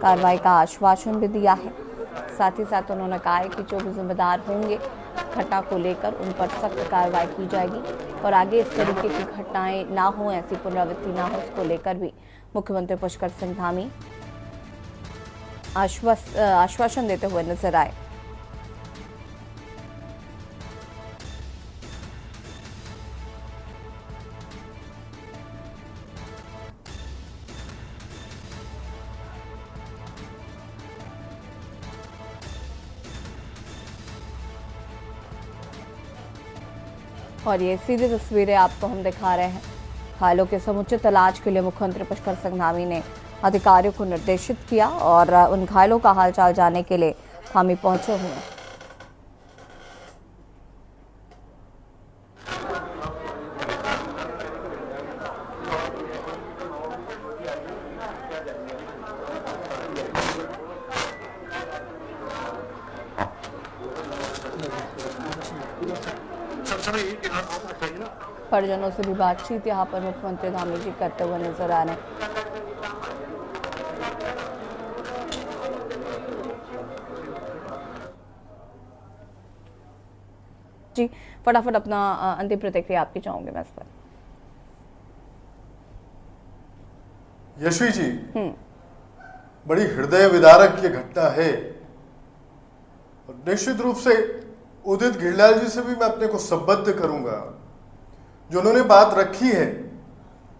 कार्रवाई का आश्वासन भी दिया है। साथ ही साथ उन्होंने कहा है कि जो भी जिम्मेदार होंगे घटना को लेकर उन पर सख्त कार्रवाई की जाएगी और आगे इस तरीके की घटनाएं ना हो, ऐसी पुनरावृत्ति ना हो, इसको लेकर भी मुख्यमंत्री पुष्कर सिंह धामी आश्वासन देते हुए नजर आए। और ये सीधी तस्वीरें आपको हम दिखा रहे हैं। घायलों के समुचित इलाज के लिए मुख्यमंत्री पुष्कर सिंह धामी ने अधिकारियों को निर्देशित किया और उन घायलों का हालचाल जानने के लिए धामी पहुंचे हुए हैं। परिजनों से भी बातचीत यहाँ पर मुख्यमंत्री धामी जी करते हुए नजर आ रहे हैं। जी फटाफट अपना अंतिम प्रतिक्रिया आपकी चाहूंगे मैं इस पर। यशवी जी, बड़ी हृदय विदारक ये घटना है और निश्चित रूप से उदित घिरलाल जी से भी मैं अपने को संबद्ध करूंगा। जो उन्होंने बात रखी है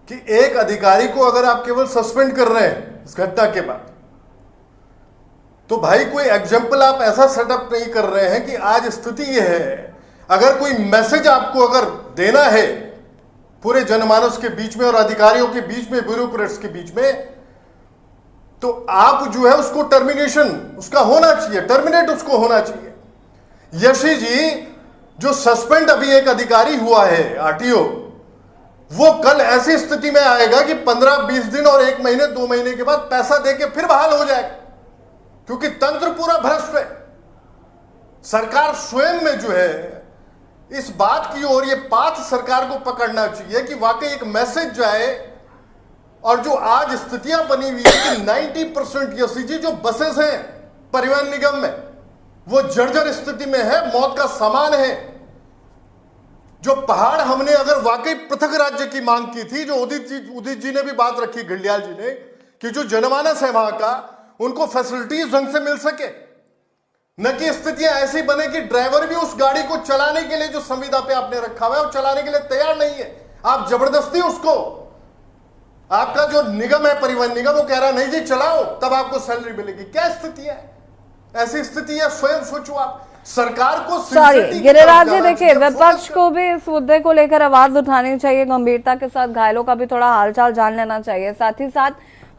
कि एक अधिकारी को अगर आप केवल सस्पेंड कर रहे हैं इस घटना के बाद, तो भाई कोई एग्जाम्पल आप ऐसा सेटअप नहीं कर रहे हैं कि आज स्थिति यह है। अगर कोई मैसेज आपको अगर देना है पूरे जनमानस के बीच में और अधिकारियों के बीच में, ब्यूरोक्रेट्स के बीच में, तो आप जो है उसको टर्मिनेशन उसका होना चाहिए, टर्मिनेट उसको होना चाहिए। यशी जी, जो सस्पेंड अभी एक अधिकारी हुआ है आरटीओ, वो कल ऐसी स्थिति में आएगा कि 15-20 दिन और 1 महीने 2 महीने के बाद पैसा देके फिर बहाल हो जाएगा, क्योंकि तंत्र पूरा भ्रष्ट है। सरकार स्वयं में जो है इस बात की ओर, ये पाथ सरकार को पकड़ना चाहिए कि वाकई एक मैसेज जाए। और जो आज स्थितियां बनी हुई है कि 90% यशी जी जो बसेस हैं परिवहन निगम में, वो जर्जर स्थिति में है, मौत का सामान है। जो पहाड़ हमने अगर वाकई पृथक राज्य की मांग की थी, जो उदित जी ने भी बात रखी, घिरलियाल जी ने, कि जो जनमानस है वहां का, उनको फैसिलिटीज ढंग से मिल सके, न कि स्थितियां ऐसी बने कि ड्राइवर भी उस गाड़ी को चलाने के लिए जो संविदा पे आपने रखा हुआ है वो चलाने के लिए तैयार नहीं है। आप जबरदस्ती उसको, आपका जो निगम है परिवहन निगम, वो कह रहा नहीं जी चलाओ तब आपको सैलरी मिलेगी। क्या स्थिति है? ऐसी स्थिति है, स्वयं सोचो आप। सरकार को गिरिराज जी, देखिए विपक्ष को भी इस मुद्दे को लेकर आवाज उठानी चाहिए, गंभीरता के साथ घायलों का भी थोड़ा हालचाल जान लेना चाहिए। साथ ही साथ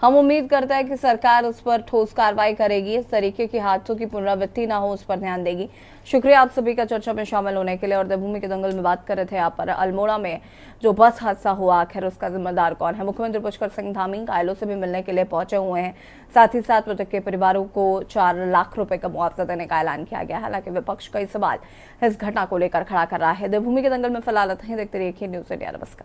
हम उम्मीद करते हैं कि सरकार उस पर ठोस कार्रवाई करेगी, इस तरीके के हादसों की पुनरावृत्ति ना हो, उस पर ध्यान देगी। शुक्रिया आप सभी का चर्चा में शामिल होने के लिए। और देवभूमि के दंगल में बात कर रहे थे आप पर अल्मोड़ा में जो बस हादसा हुआ, आखिर उसका जिम्मेदार कौन है। मुख्यमंत्री पुष्कर सिंह धामी घायलों से भी मिलने के लिए पहुंचे हुए हैं। साथ ही साथ मृतक के परिवारों को 4 लाख रुपए का मुआवजा देने का ऐलान किया गया। हालांकि विपक्ष कई सवाल इस घटना को लेकर खड़ा कर रहा है। देवभूमि के दंगल में फिलहाल देखते रहिए न्यूज़ इंडिया। नमस्कार।